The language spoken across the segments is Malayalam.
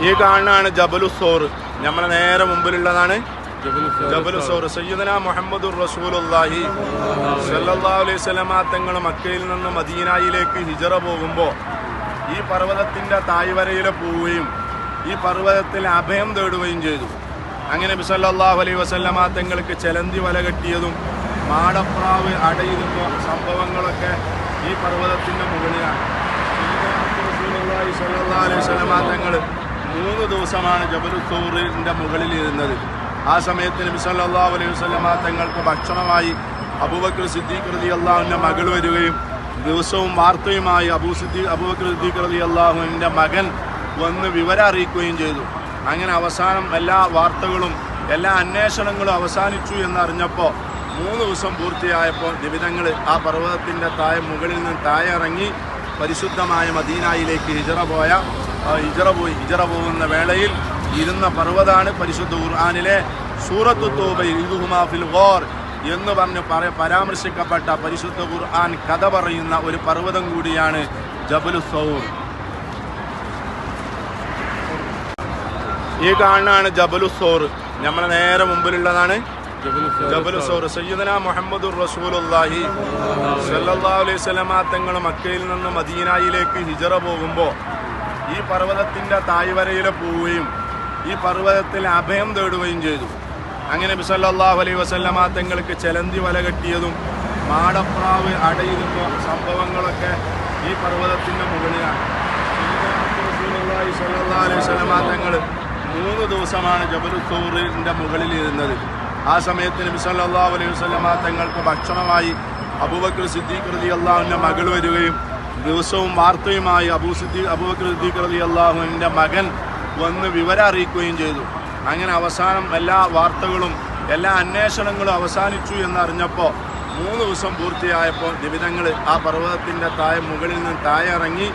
ഈ കാണുന്നതാണ് ജബലുസ്സൗർ. നമ്മളെ നേരെ മുമ്പിലുള്ളതാണ് ജബലുസ്സൗർ. സയ്യിദുനാ മുഹമ്മദുർ റസൂലുള്ളാഹി സ്വല്ലല്ലാഹു അലൈഹി വസല്ലമ തങ്ങൾ മക്കയിൽ നിന്ന് മദീനയിലേക്ക് ഹിജറ പോകുമ്പോൾ ഈ പർവ്വതത്തിന്റെ താഴ്വരയിൽ പോവുകയും ഈ പർവ്വതത്തിൽ അഭയം തേടുകയും ചെയ്തു. അങ്ങനെ നബി സല്ലല്ലാഹു അലൈഹി വസല്ലമ തങ്ങൾക്ക് ചെലന്തി വല കെട്ടിയതും മാടപ്രാവ് അടയിരുന്ന സംഭവങ്ങളൊക്കെ ഈ പർവ്വതത്തിന്റെ മുകളിലാണ്. റസൂലുള്ളാഹി സ്വല്ലല്ലാഹു അലൈഹി വസല്ലമ തങ്ങൾ 3 ദിവസമാണ് ജബലുസ്സൗറിന്റെ മുകളിൽ ഇരുന്നത്. ആ സമയത്ത് നബി സല്ലല്ലാഹു അലൈഹി വസല്ലമ തങ്ങൾക്ക് ഭക്ഷണമായി അബൂബക്കർ സിദ്ദീഖ് റളിയല്ലാഹു അൻഹുവിന്റെ മകൾ വരികയും ദിവസവും വാർത്തയുമായി അബൂബക്കർ സിദ്ദീഖ് റളിയല്ലാഹു അൻഹുവിന്റെ മകൻ വന്ന് വിവരം അറിയിക്കുകയും ചെയ്തു. അങ്ങനെ അവസാനം എല്ലാ വാർത്തകളും എല്ലാ അന്വേഷണങ്ങളും അവസാനിച്ചു എന്നറിഞ്ഞപ്പോൾ 3 ദിവസം പൂർത്തിയായപ്പോൾ നിബിതങ്ങൾ ആ പർവ്വതത്തിൻ്റെ മുകളിൽ നിന്ന് താഴെ ഇറങ്ങി പരിശുദ്ധമായ മദീനയിലേക്ക് ഹിജറ പോകുന്ന വേളയിൽ ഇരുന്ന പർവ്വതാണ് പരിശുദ്ധ ഖുർആനിലെ സൂറത്തു തൗബയിൽ ഇദ്ഹുമാ ഫിൽ ഗാർ എന്ന് പറഞ്ഞ് പരാമർശിക്കപ്പെട്ട പരിശുദ്ധ ഖുർആൻ കഥ പറയുന്ന ഒരു പർവ്വതം കൂടിയാണ് ജബലുസ്സൗർ. ഈ കാണുന്നതാണ് ജബലുസ്സൗർ. നമ്മളെ നേരെ മുമ്പിലുള്ളതാണ് ജബലുസ്സൗർ. സയ്യിദുനാ മുഹമ്മദുർ റസൂലുള്ളാഹി സ്വല്ലല്ലാഹു അലൈഹി വസല്ലമ തങ്ങൾ മക്കയിൽ നിന്ന് മദീനയിലേക്ക് ഹിജറ പോകുമ്പോൾ ഈ പർവ്വതത്തിന്റെ താഴ്വരയിൽ പോവുകയും ഈ പർവ്വതത്തിൽ അഭയം തേടുകയും ചെയ്തു. അങ്ങനെ നബി സല്ലല്ലാഹു അലൈഹി വസല്ലമ തങ്ങൾക്ക് ചെലന്തി വല കെട്ടിയതും മാടപ്രാവ് അടയിരുന്ന സംഭവങ്ങളൊക്കെ ഈ പർവ്വതത്തിന്റെ മുകളിലാണ്. റസൂലുള്ളാഹി സ്വല്ലല്ലാഹു അലൈഹി വസല്ലമ തങ്ങൾ 3 ദിവസമാണ് ജബലുസ്സൗറിന്റെ മുകളിൽ ഇരുന്നത്. ആ സമയത്ത് നബി സല്ലല്ലാഹു അലൈഹി വസല്ലമ തങ്ങൾക്ക് ഭക്ഷണമായി അബൂബക്കർ സിദ്ദീഖ് റളിയല്ലാഹു അൻഹുവിന്റെ മകൾ വരികയും ദിവസവും വാർത്തയുമായി അബൂബക്കർ സിദ്ദീഖ് റളിയല്ലാഹു അൻഹുവിന്റെ മകൻ വന്ന് വിവരം അറിയിക്കുകയും ചെയ്തു. അങ്ങനെ അവസാനം എല്ലാ വാർത്തകളും എല്ലാ അന്വേഷണങ്ങളും അവസാനിച്ചു എന്നറിഞ്ഞപ്പോൾ 3 ദിവസം പൂർത്തിയായപ്പോൾ നിബിതങ്ങൾ ആ പർവ്വതത്തിൻ്റെ മുകളിൽ നിന്ന് താഴെ ഇറങ്ങി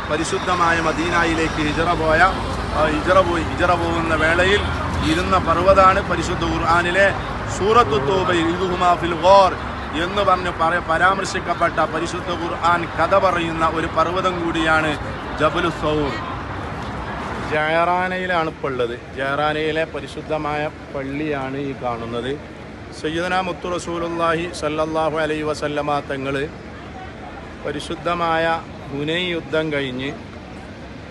പരിശുദ്ധമായ മദീനയിലേക്ക് ഹിജറ പോകുന്ന വേളയിൽ ഇരുന്ന പർവ്വതാണ് പരിശുദ്ധ ഖുർആനിലെ സൂറത്തു തൗബയിൽ ഇദ്ഹുമാ ഫിൽ ഗാർ എന്ന് പറഞ്ഞ് പരാമർശിക്കപ്പെട്ട പരിശുദ്ധ ഖുർആൻ കഥ പറയുന്ന ഒരു പർവ്വതം കൂടിയാണ് ജബലുസ്സൗർ. ജയറാനയിലാണ് ഇപ്പോൾ ഉള്ളത്. ജയറാനയിലെ പരിശുദ്ധമായ പള്ളിയാണ് ഈ കാണുന്നത്. സയ്യിദുനാ മുത്തു റസൂലുള്ളാഹി സ്വല്ലല്ലാഹു അലൈഹി വസല്ലമ തങ്ങൾ പരിശുദ്ധമായ ഹുനൈൻ യുദ്ധം കഴിഞ്ഞ്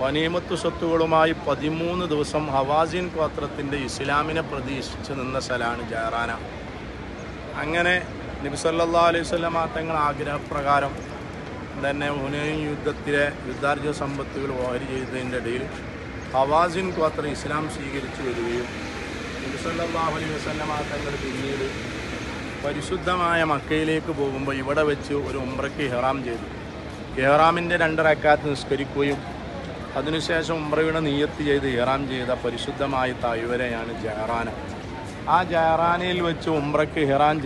വനീമത്ത് സ്വത്തുകളുമായി 13 ദിവസം ഹവാസിൻ ഗോത്രത്തിൻ്റെ ഇസ്ലാമിനെ പ്രതീക്ഷിച്ച് നിന്ന സ്ഥലമാണ് ജയറാന. അങ്ങനെ നബി സല്ലല്ലാഹു അലൈഹി വസല്ലമ തങ്ങൾ ആഗ്രഹപ്രകാരം തന്നെ ഹുനൈൻ യുദ്ധത്തിലെ യുദ്ധാർജിത സമ്പത്തുകൾ ഓഹരി ചെയ്തതിൻ്റെ ഇടയിൽ ഹവാസിൻ ഗോത്രം ഇസ്ലാം സ്വീകരിച്ചു വരികയും നബി സല്ലല്ലാഹു അലൈഹി വസല്ലമ തങ്ങൾ പിന്നീട് പരിശുദ്ധമായ മക്കയിലേക്ക് പോകുമ്പോൾ ഇവിടെ വെച്ച് ഒരു ഉംറയ്ക്ക് ഇഹ്റാം ചെയ്തു. ഇഹ്റാമിൻ്റെ 2 റക്അത്ത് നിസ്കരിക്കുകയും അതിനുശേഷം ഉംറയുടെ നിയ്യത്ത് ചെയ്ത് ഇഹ്റാം ചെയ്ത പരിശുദ്ധമായ താഴ്വരയാണ് ജയറാന. ആ ജയറാനയിൽ വെച്ച് ഉംറയ്ക്ക് ഇഹ്റാം